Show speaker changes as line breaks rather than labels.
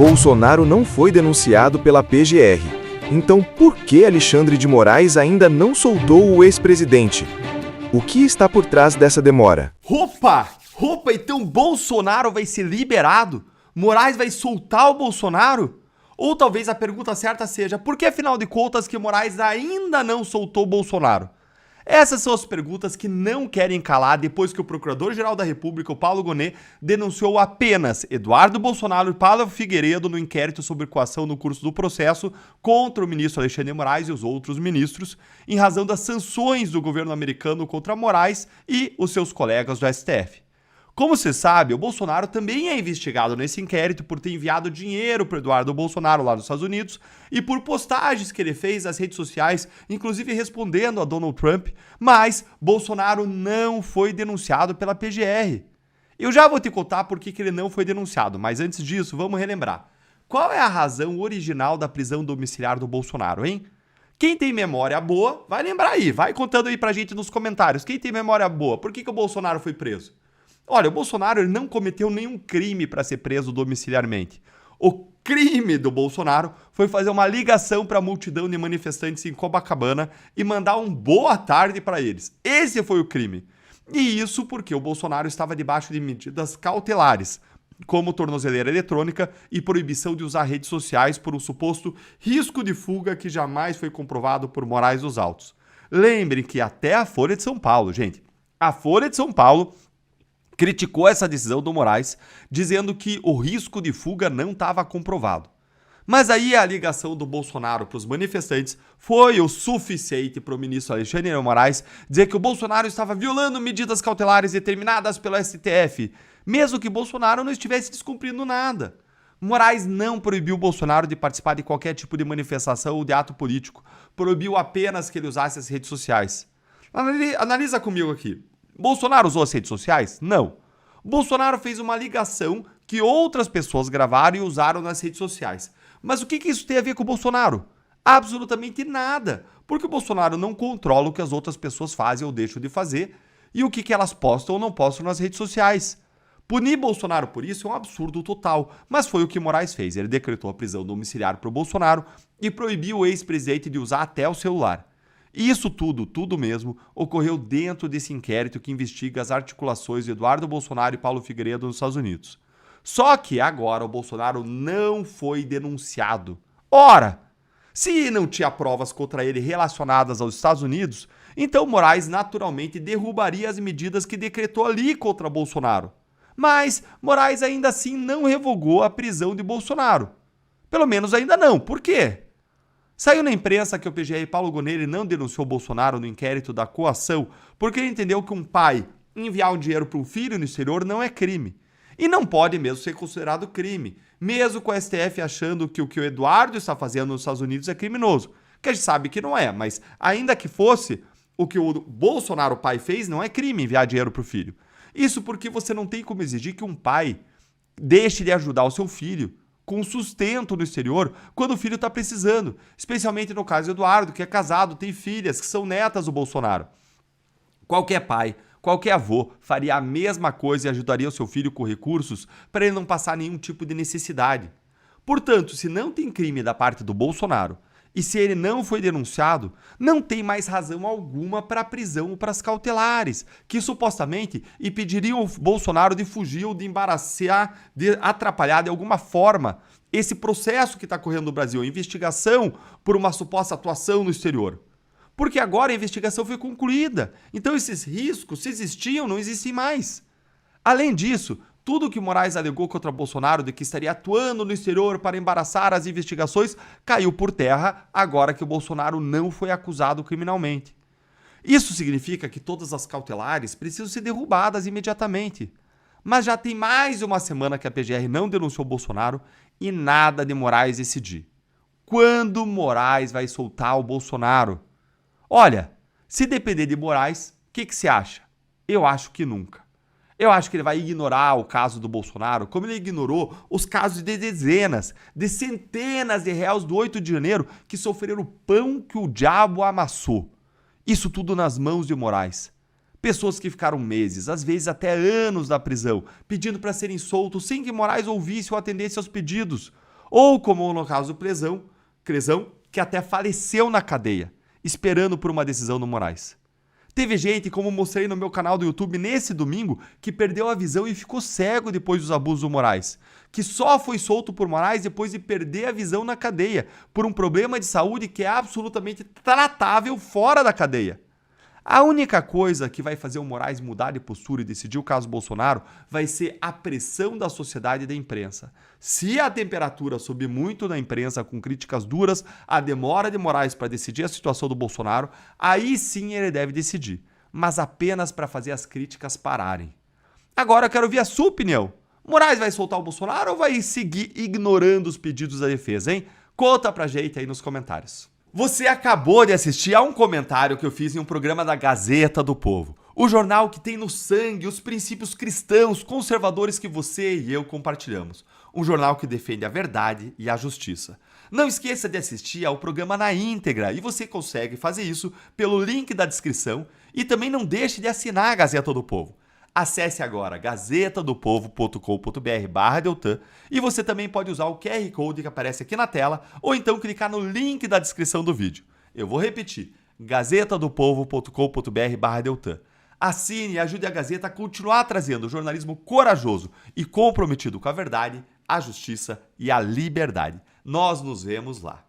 Bolsonaro não foi denunciado pela PGR. Então, por que Alexandre de Moraes ainda não soltou o ex-presidente? O que está por trás dessa demora?
Opa! Então Bolsonaro vai ser liberado? Moraes vai soltar o Bolsonaro? Ou talvez a pergunta certa seja, por que afinal de contas que Moraes ainda não soltou o Bolsonaro? Essas são as perguntas que não querem calar depois que o Procurador-Geral da República, o Paulo Gonet, denunciou apenas Eduardo Bolsonaro e Paulo Figueiredo no inquérito sobre coação no curso do processo contra o ministro Alexandre de Moraes e os outros ministros, em razão das sanções do governo americano contra Moraes e os seus colegas do STF. Como se sabe, o Bolsonaro também é investigado nesse inquérito por ter enviado dinheiro para Eduardo Bolsonaro lá nos Estados Unidos e por postagens que ele fez nas redes sociais, inclusive respondendo a Donald Trump, mas Bolsonaro não foi denunciado pela PGR. Eu já vou te contar por que ele não foi denunciado, mas antes disso, vamos relembrar. Qual é a razão original da prisão domiciliar do Bolsonaro, hein? Quem tem memória boa, vai lembrar aí, vai contando aí pra gente nos comentários. Quem tem memória boa, por que o Bolsonaro foi preso? Olha, o Bolsonaro ele não cometeu nenhum crime para ser preso domiciliarmente. O crime do Bolsonaro foi fazer uma ligação para a multidão de manifestantes em Copacabana e mandar um boa tarde para eles. Esse foi o crime. E isso porque o Bolsonaro estava debaixo de medidas cautelares, como tornozeleira eletrônica e proibição de usar redes sociais por um suposto risco de fuga que jamais foi comprovado por Moraes dos Autos. Lembrem que até a Folha de São Paulo, gente, a Folha de São Paulo criticou essa decisão do Moraes, dizendo que o risco de fuga não estava comprovado. Mas aí a ligação do Bolsonaro para os manifestantes foi o suficiente para o ministro Alexandre de Moraes dizer que o Bolsonaro estava violando medidas cautelares determinadas pelo STF, mesmo que Bolsonaro não estivesse descumprindo nada. Moraes não proibiu Bolsonaro de participar de qualquer tipo de manifestação ou de ato político, proibiu apenas que ele usasse as redes sociais. Analisa comigo aqui. Bolsonaro usou as redes sociais? Não. Bolsonaro fez uma ligação que outras pessoas gravaram e usaram nas redes sociais. Mas o que isso tem a ver com o Bolsonaro? Absolutamente nada, porque o Bolsonaro não controla o que as outras pessoas fazem ou deixam de fazer e o que elas postam ou não postam nas redes sociais. Punir Bolsonaro por isso é um absurdo total, mas foi o que Moraes fez. Ele decretou a prisão domiciliar para o Bolsonaro e proibiu o ex-presidente de usar até o celular. E isso tudo mesmo, ocorreu dentro desse inquérito que investiga as articulações de Eduardo Bolsonaro e Paulo Figueiredo nos Estados Unidos. Só que agora o Bolsonaro não foi denunciado. Ora, se não tinha provas contra ele relacionadas aos Estados Unidos, então Moraes naturalmente derrubaria as medidas que decretou ali contra Bolsonaro. Mas Moraes ainda assim não revogou a prisão de Bolsonaro. Pelo menos ainda não. Por quê? Saiu na imprensa que o PGR Paulo Gonet não denunciou Bolsonaro no inquérito da coação porque ele entendeu que um pai enviar um dinheiro para um filho no exterior não é crime. E não pode mesmo ser considerado crime, mesmo com o STF achando que o Eduardo está fazendo nos Estados Unidos é criminoso. Que a gente sabe que não é, mas ainda que fosse, o que o Bolsonaro pai fez não é crime enviar dinheiro para o filho. Isso porque você não tem como exigir que um pai deixe de ajudar o seu filho com sustento no exterior quando o filho está precisando, especialmente no caso do Eduardo, que é casado, tem filhas, que são netas do Bolsonaro. Qualquer pai, qualquer avô faria a mesma coisa e ajudaria o seu filho com recursos para ele não passar nenhum tipo de necessidade. Portanto, se não tem crime da parte do Bolsonaro e se ele não foi denunciado, não tem mais razão alguma para a prisão ou para as cautelares, que supostamente impediriam o Bolsonaro de fugir ou de embaraçar, de atrapalhar de alguma forma esse processo que está correndo no Brasil, a investigação por uma suposta atuação no exterior. Porque agora a investigação foi concluída, então esses riscos, se existiam, não existem mais. Além disso, tudo que Moraes alegou contra Bolsonaro de que estaria atuando no exterior para embaraçar as investigações caiu por terra agora que o Bolsonaro não foi acusado criminalmente. Isso significa que todas as cautelares precisam ser derrubadas imediatamente. Mas já tem mais de uma semana que a PGR não denunciou Bolsonaro e nada de Moraes decidir. Quando Moraes vai soltar o Bolsonaro? Olha, se depender de Moraes, o que você acha? Eu acho que nunca. Eu acho que ele vai ignorar o caso do Bolsonaro, como ele ignorou os casos de dezenas, de centenas de réus do 8 de janeiro que sofreram o pão que o diabo amassou. Isso tudo nas mãos de Moraes. Pessoas que ficaram meses, às vezes até anos na prisão, pedindo para serem soltos sem que Moraes ouvisse ou atendesse aos pedidos. Ou como no caso do Crezão, que até faleceu na cadeia, esperando por uma decisão do Moraes. Teve gente, como mostrei no meu canal do YouTube nesse domingo, que perdeu a visão e ficou cego depois dos abusos do Moraes, que só foi solto por Moraes depois de perder a visão na cadeia, por um problema de saúde que é absolutamente tratável fora da cadeia. A única coisa que vai fazer o Moraes mudar de postura e decidir o caso Bolsonaro vai ser a pressão da sociedade e da imprensa. Se a temperatura subir muito na imprensa com críticas duras, a demora de Moraes para decidir a situação do Bolsonaro, aí sim ele deve decidir, mas apenas para fazer as críticas pararem. Agora eu quero ouvir a sua opinião. Moraes vai soltar o Bolsonaro ou vai seguir ignorando os pedidos da defesa, hein? Conta pra gente aí nos comentários. Você acabou de assistir a um comentário que eu fiz em um programa da Gazeta do Povo, o jornal que tem no sangue os princípios cristãos conservadores que você e eu compartilhamos. Um jornal que defende a verdade e a justiça. Não esqueça de assistir ao programa na íntegra e você consegue fazer isso pelo link da descrição e também não deixe de assinar a Gazeta do Povo. Acesse agora gazetadopovo.com.br/Deltan e você também pode usar o QR Code que aparece aqui na tela ou então clicar no link da descrição do vídeo. Eu vou repetir, gazetadopovo.com.br/Deltan. Assine e ajude a Gazeta a continuar trazendo jornalismo corajoso e comprometido com a verdade, a justiça e a liberdade. Nós nos vemos lá.